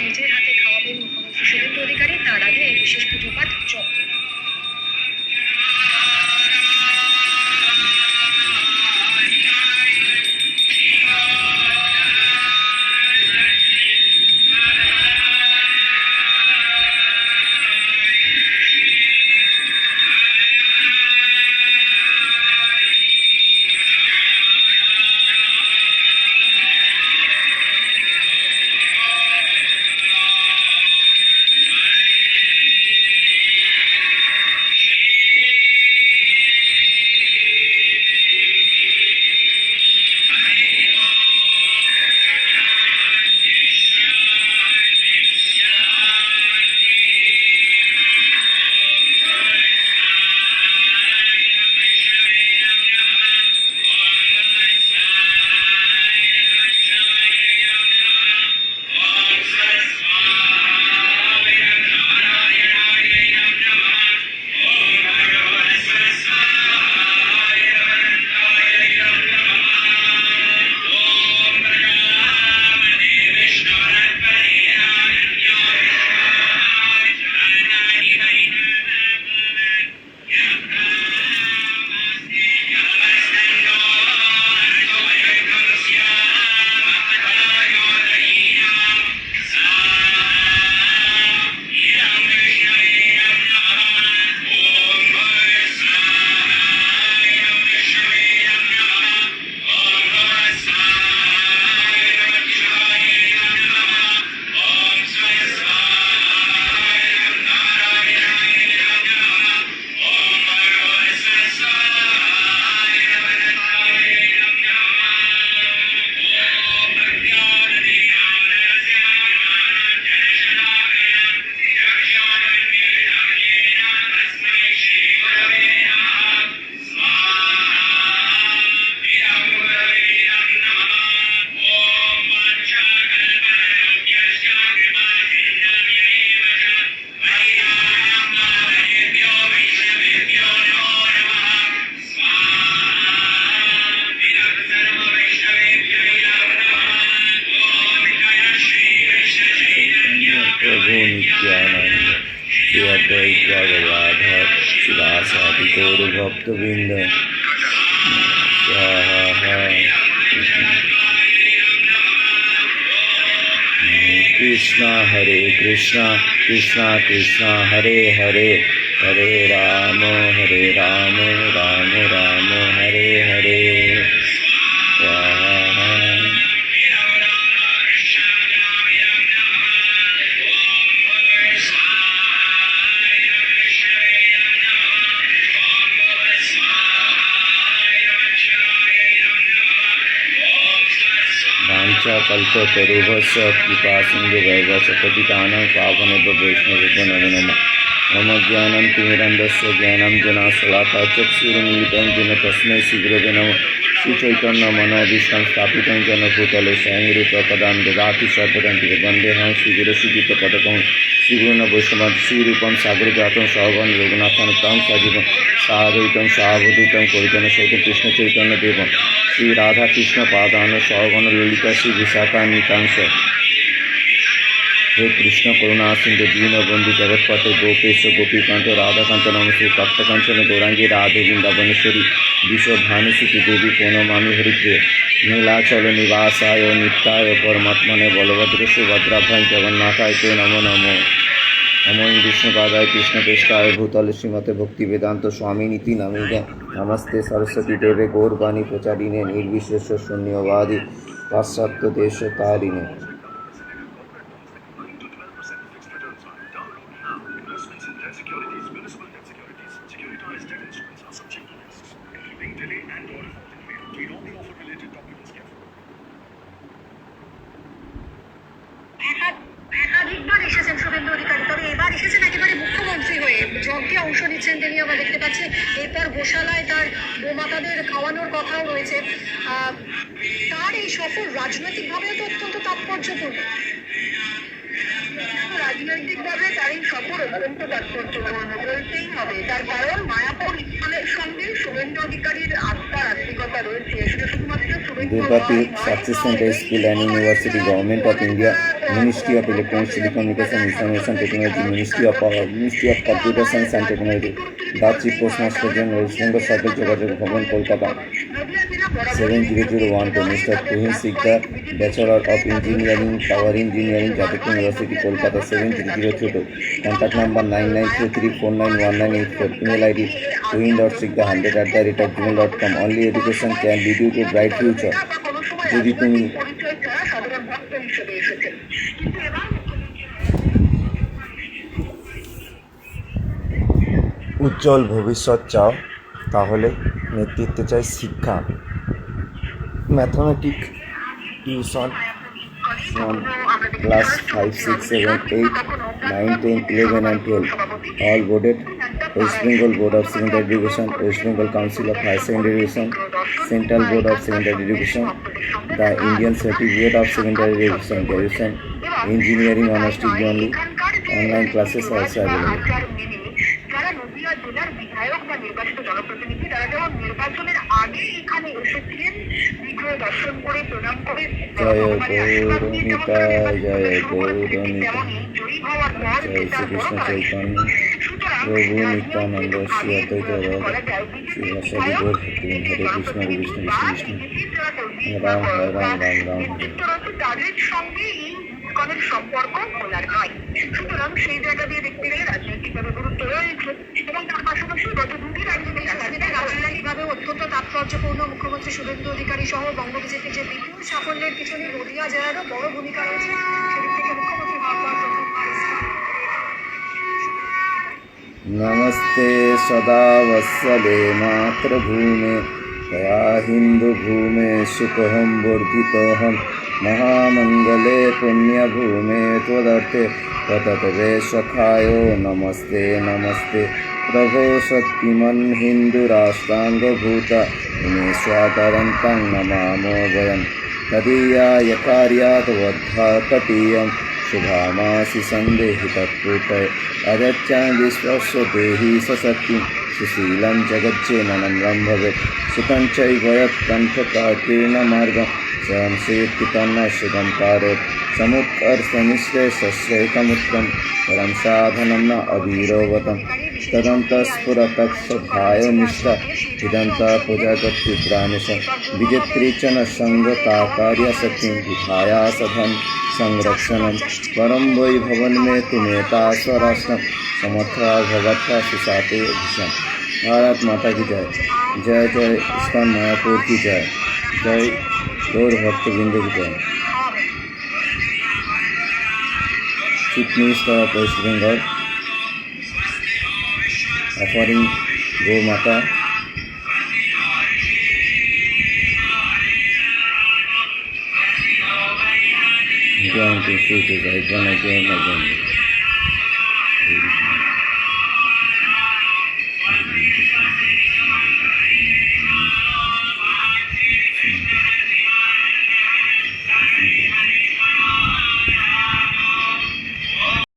নিজের হাতে খাওয়াবেন মুখ্যমন্ত্রী শুভেন্দু অধিকারী, তার আগে এই বিশেষ পুজো পাঠ চক্র। प्रभु नित्यानंद श्री अद्वैत राधा शिवासादि गौर भक्तवृंद कृष्णा हरे कृष्णा कृष्णा कृष्णा हरे हरे हरे राम राम राम हरे हरे कल्पतरुभ्यश्च कृपा सिन्धुभैर्वश्च पतितानां पावनेभ्यो वैष्णवेभ्यो नमो नमः। मम ज्ञानं तिमिरन्धस्य ज्ञानाञ्जनशलाकया चक्षुरुन्मिलितं येन तस्मै श्रीगुरवे नमः। श्रीचैतन्यमनोभीष्टं स्थापितं येन भूतले स्वयं रूपं कदा ददाति स्वपदान्तिकं वन्देऽहं श्रीगुरुश्रीयुतपदकं श्रीगुरून् वैष्णवं श्रीरूपं सागरजातं सहगण रघुनाथं तं सजीवं साद्वैतं सावधूतं परिजनसहितं कृष्णचैतन्यदेवं श्री राधा कृष्ण पादान सहगण ललिता श्री विशाखान्वितांश। हे कृष्ण करुणा सिंधु दीनबंधु जगत्पते गोपेश गोपीकांत राधाकांत नमस्ते तप्तकांचन गौरांगी राधे वृंदावनेश्वरी विश्वभानुसुति देवी प्रणमामि हरिप्रिय नीलाचल निवासाय नित्याय परमात्मने बलभद्र सुभद्राभ्यां जगन्नाथाय ते नमो नमो। नमो विष्णुपादाय कृष्णकेष्टाय भूतले श्रीमते भक्ति वेदांत स्वामी नीति नामिने नमस्ते सरस्वती देवे गौरवाणी प्रचारिणे निर्विशेष शून्यवादी पाश्चात्य देश तारिणे। একাধিকবার এসেছেন শুভেন্দু অধিকারী, তবে এবার এসেছেন একেবারে মুখ্যমন্ত্রী হয়ে। যজ্ঞে অংশ নিচ্ছেন তিনি, আমরা দেখতে পাচ্ছি। এরপর গোশালায় তার গোমাতাদের খাওয়ানোর কথাও রয়েছে। তার এই সফর রাজনৈতিকভাবেও তো অত্যন্ত তাৎপর্যপূর্ণ। রাজনৈতিকভাবে তার এই সফর অত্যন্ত তাৎপর্যপূর্ণ বলতেই হবে। তার কারণ মায়াপুর স্কুলের সঙ্গে শুভেন্দু অধিকারীর আস্থার আত্মিকতা রয়েছে। সেটা শুধুমাত্র Suvendu Saksha Center School and University, Government of India, Ministry of Electronics, Telecommunication, Information Technology, Ministry of Power, Ministry of Computer Science and Technology, the Chief Postmaster General, West Bengal Circle, Jogajog Bhavan, Kolkata, 70012, Mr. Tuhin Sikdar, Bachelor of Engineering, Power Engineering, Jadavpur University, Kolkata, 70032, contact number 9933491984, email ID tuhin.sikdar100@gmail.com. Only education can lead you to bright future. যদি তুমি সাধারণ ভক্ত হিসেবে এসেছেন কিন্তু এবার উজ্জ্বল ভবিষ্যৎ চাও তাহলে নেতৃত্বে চাই শিক্ষা, mathematic tuition class 5, 6, 7, 8, 9, 10, 11 and 12 all boarded. West Bengal Board of Secondary Education, West Bengal Council of Higher Secondary Education, Central Board of Secondary Education, the Indian Certificate of Secondary Education, Graduation, Engineering Honors Degree only. Online classes are also available. যারা নদিয়া জেলার বিধায়ক বা নির্বাচিত জনপ্রতিনিধি তারা যেমন নির্বাচনের আগে এখানে এসেছিলেন বিগ্রহ দর্শন করে প্রণাম করে জয় গৌরনিতা, জয় গৌরনিতা, জয়ী হওয়ার পর জয় শ্রীকৃষ্ণ চৈতন্য প্রভু নিত্যানন্দ শ্রী অদ্বৈত শ্রী ভাসাদি গৌর ভক্তিবৃন্দ। হরে কৃষ্ণ হরে কৃষ্ণ কৃষ্ণ কৃষ্ণ রাম হরে রাম রাম রাম হরে। তাদের সঙ্গে এই ইস্কনের সম্পর্ক খোলার নয়, সুতরাং সেই জায়গা দিয়ে দেখতে গেলে রাজনৈতিকভাবে গুরুত্ব রয়েছে এবং তার পাশাপাশি গত দুদিন রাজনৈতিকভাবে অত্যন্ত তাৎপর্যপূর্ণ মুখ্যমন্ত্রী শুভেন্দু অধিকারী সহ বঙ্গ বিজেপির যে বিপুল সাফল্যের পিছনে নদিয়া জেলারও বড় ভূমিকা রয়েছে। সেদিক থেকে মুখ্যমন্ত্রী হওয়ার পর প্রথমবার नमस्ते सदा वत्सले मातृभूमे तया हिन्दुभूमे सुखोऽहं वर्धितोऽहं महामङ्गले पुण्यभूमे त्वदर्थे ततते सखायो नमस्ते नमस्ते प्रभो शक्तिमन् हिन्दुराष्ट्राङ्गभूता इमे स्वातरन्तं नमामो वयं तदीयाय कार्यात् वर्धकटीयं शुभामासि सन्देहि तत्कृतये अजच्चां विश्वस्य देहि सशक्तिं सुशीलं जगज्जेनम्रं भवेत् सुखं चैव यत्कण्ठकाकीर्ण मार्गं स्वयं सेत्पितन्न सुखं कारयेत् समुत्कर्षनिःश्रेषश्रेकमुत्रं परं साधनं न अधीरोवतं तदन्तस्फुरतक्षभायो निष्ठा इदन्तः पूजागत्युग्रानिशं विजेत्री च न सङ्गताकार्यशक्तिं विधाया सधन् संरक्षणं परं वैभवन् मे तु नेता स्वराष्ट्रं समर्था भगवत्ता सुशाते भीषण। भारत माता की जय। जय जय इस्कॉन मायापुर की जय। जय गौर भक्तवृंद की जय। Chief Minister of West Bengal offering Go Mata going to shoot his again.